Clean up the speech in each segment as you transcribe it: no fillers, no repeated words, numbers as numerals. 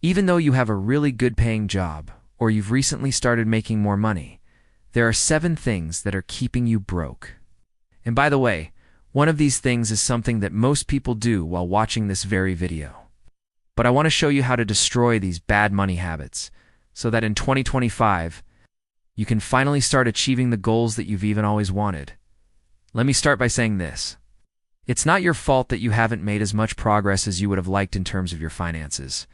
Even though you have a really good paying job, or you've recently started making more money, there are 7 things that are keeping you broke. And by the way, one of these things is something that most people do while watching this very video. But I want to show you how to destroy these bad money habits so that in 2025, you can finally start achieving the goals that you've even always wanted. Let me start by saying this. It's not your fault that you haven't made as much progress as you would have liked in terms of your finances.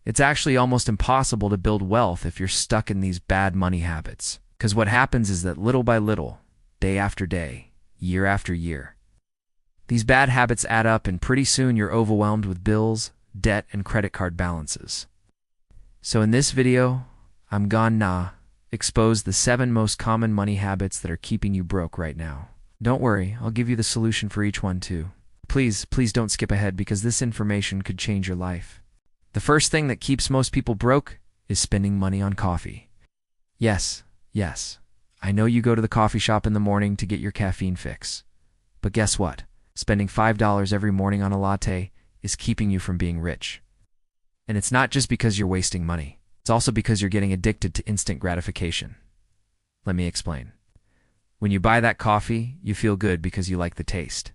It's actually almost impossible to build wealth if you're stuck in these bad money habits. Because what happens is that little by little, day after day, year after year, these bad habits add up and pretty soon you're overwhelmed with bills, debt, and credit card balances. So in this video, I'm gonna expose the 7 most common money habits that are keeping you broke right now. Don't worry, I'll give you the solution for each one too. Please don't skip ahead because this information could change your life. The first thing that keeps most people broke is spending money on coffee. Yes, I know you go to the coffee shop in the morning to get your caffeine fix. But guess what? Spending $5 every morning on a latte is keeping you from being rich. And it's not just because you're wasting money. It's also because you're getting addicted to instant gratification. Let me explain. When you buy that coffee, you feel good because you like the taste.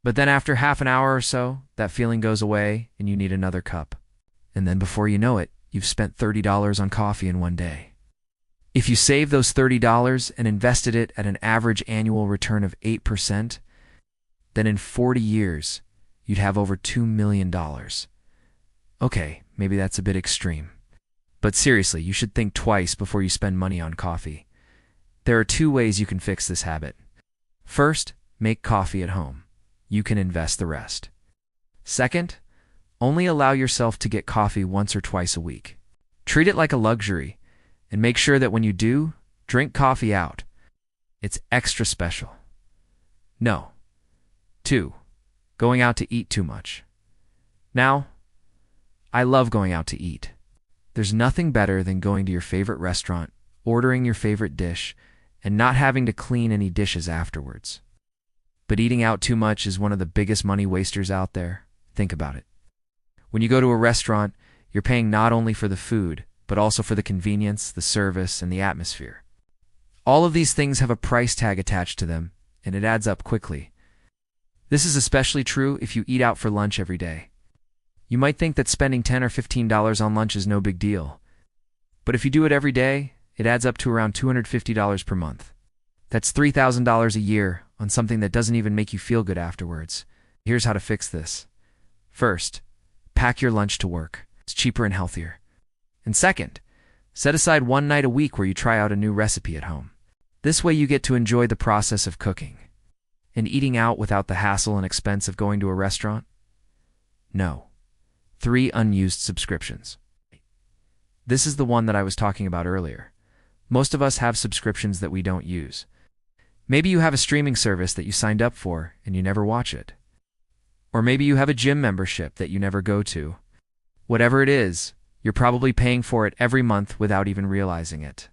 But then after half an hour or so, that feeling goes away and you need another cup. And then before you know it, you've spent $30 on coffee in one day. If you save those $30 and invested it at an average annual return of 8%, then in 40 years, you'd have over $2 million. Okay, maybe that's a bit extreme. But seriously, you should think twice before you spend money on coffee. There are 2 ways you can fix this habit. First, make coffee at home. You can invest the rest. Second, only allow yourself to get coffee once or twice a week. Treat it like a luxury, and make sure that when you do, drink coffee out. It's extra special. No. 2, going out to eat too much. Now, I love going out to eat. There's nothing better than going to your favorite restaurant, ordering your favorite dish, and not having to clean any dishes afterwards. But eating out too much is one of the biggest money wasters out there. Think about it. When you go to a restaurant, you're paying not only for the food, but also for the convenience, the service, and the atmosphere. All of these things have a price tag attached to them, and it adds up quickly. This is especially true if you eat out for lunch every day. You might think that spending $10 or $15 on lunch is no big deal. But if you do it every day, it adds up to around $250 per month. That's $3,000 a year on something that doesn't even make you feel good afterwards. Here's how to fix this. First, pack your lunch to work. It's cheaper and healthier. And second, set aside one night a week where you try out a new recipe at home. This way you get to enjoy the process of cooking. And eating out without the hassle and expense of going to a restaurant? No. 3 unused subscriptions. This is the one that I was talking about earlier. Most of us have subscriptions that we don't use. Maybe you have a streaming service that you signed up for and you never watch it. Or maybe you have a gym membership that you never go to. Whatever it is, you're probably paying for it every month without even realizing it.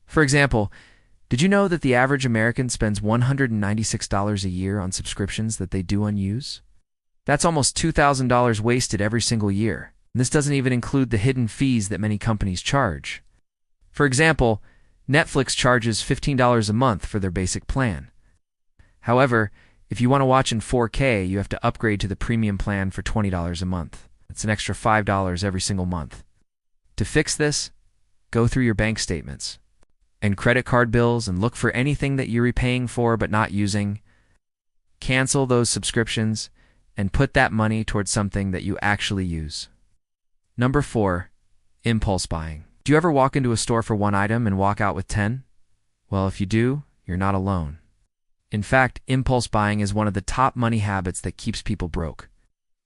For example, did you know that the average American spends $196 a year on subscriptions that they do unuse? That's almost $2,000 wasted every single year. And this doesn't even include the hidden fees that many companies charge. For example, Netflix charges $15 a month for their basic plan. However, if you want to watch in 4K, you have to upgrade to the premium plan for $20 a month. That's an extra $5 every single month. To fix this, go through your bank statements and credit card bills and look for anything that you're repaying for but not using. Cancel those subscriptions and put that money towards something that you actually use. Number 4, impulse buying. Do you ever walk into a store for one item and walk out with 10? Well, if you do, you're not alone. In fact, impulse buying is one of the top money habits that keeps people broke.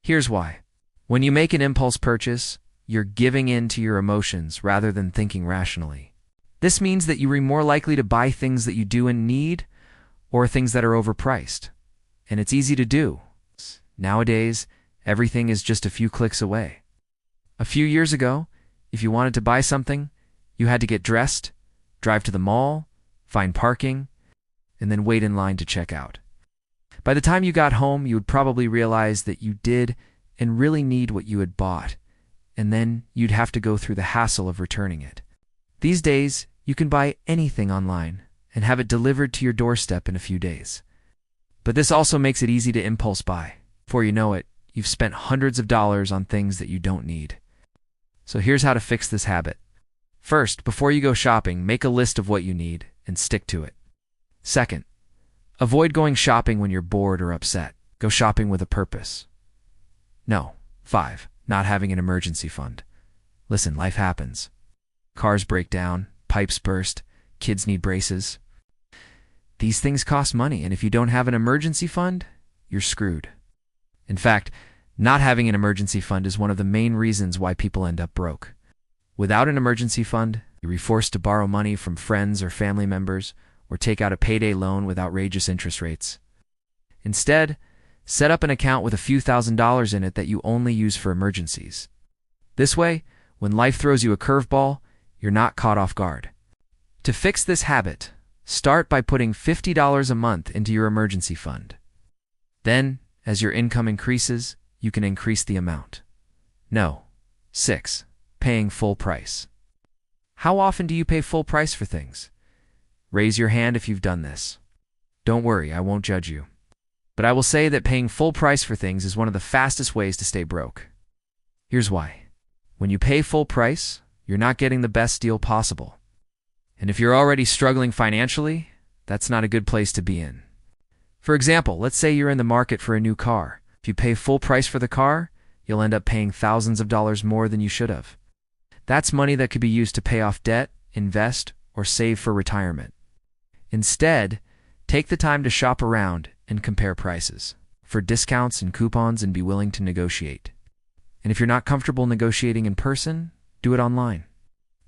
Here's why. When you make an impulse purchase, you're giving in to your emotions rather than thinking rationally. This means that you are more likely to buy things that you do and need or things that are overpriced. And it's easy to do. Nowadays, everything is just a few clicks away. A few years ago, if you wanted to buy something, you had to get dressed, drive to the mall, find parking, and then wait in line to check out. By the time you got home, you would probably realize that you did and really need what you had bought, and then you'd have to go through the hassle of returning it. These days, you can buy anything online and have it delivered to your doorstep in a few days. But this also makes it easy to impulse buy. Before you know it, you've spent hundreds of dollars on things that you don't need. So here's how to fix this habit. First, before you go shopping, make a list of what you need and stick to it. Second, avoid going shopping when you're bored or upset. Go shopping with a purpose. No. 5. Not having an emergency fund. Listen, life happens. Cars break down, pipes burst, kids need braces. These things cost money, and if you don't have an emergency fund, you're screwed. In fact, not having an emergency fund is one of the main reasons why people end up broke. Without an emergency fund, you're forced to borrow money from friends or family members or take out a payday loan with outrageous interest rates. Instead, set up an account with a few $1,000s in it that you only use for emergencies. This way, when life throws you a curveball, you're not caught off guard. To fix this habit, start by putting $50 a month into your emergency fund. Then, as your income increases, you can increase the amount. No. 6. Paying full price. How often do you pay full price for things? Raise your hand if you've done this. Don't worry, I won't judge you. But I will say that paying full price for things is one of the fastest ways to stay broke. Here's why. When you pay full price, you're not getting the best deal possible. And if you're already struggling financially, that's not a good place to be in. For example, let's say you're in the market for a new car. If you pay full price for the car, you'll end up paying thousands of dollars more than you should have. That's money that could be used to pay off debt, invest, or save for retirement. Instead, take the time to shop around and compare prices for discounts and coupons and be willing to negotiate. And if you're not comfortable negotiating in person, do it online.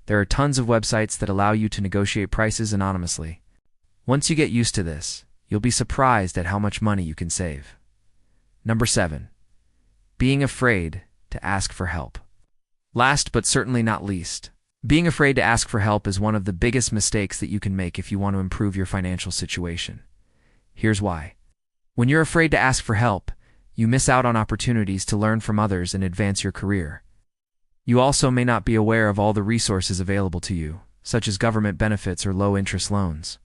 There are tons of websites that allow you to negotiate prices anonymously. Once you get used to this, you'll be surprised at how much money you can save. Number 7. Being afraid to ask for help. Last but certainly not least, being afraid to ask for help is one of the biggest mistakes that you can make if you want to improve your financial situation. Here's why. When you're afraid to ask for help, you miss out on opportunities to learn from others and advance your career. You also may not be aware of all the resources available to you, such as government benefits or low-interest loans.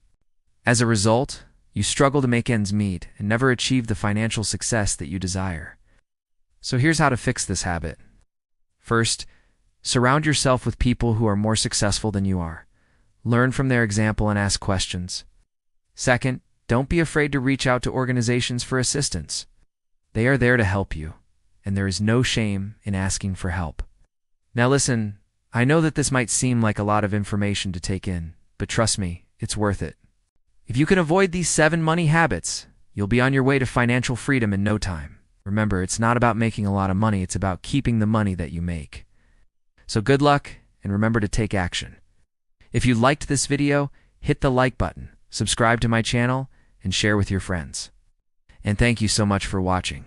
As a result, you struggle to make ends meet and never achieve the financial success that you desire. So here's how to fix this habit. First, surround yourself with people who are more successful than you are. Learn from their example and ask questions. Second, don't be afraid to reach out to organizations for assistance. They are there to help you, and there is no shame in asking for help. Now listen, I know that this might seem like a lot of information to take in, but trust me, it's worth it. If you can avoid these 7 money habits, you'll be on your way to financial freedom in no time. Remember, it's not about making a lot of money, it's about keeping the money that you make. So good luck, and remember to take action. If you liked this video, hit the like button, subscribe to my channel, and share with your friends. And thank you so much for watching.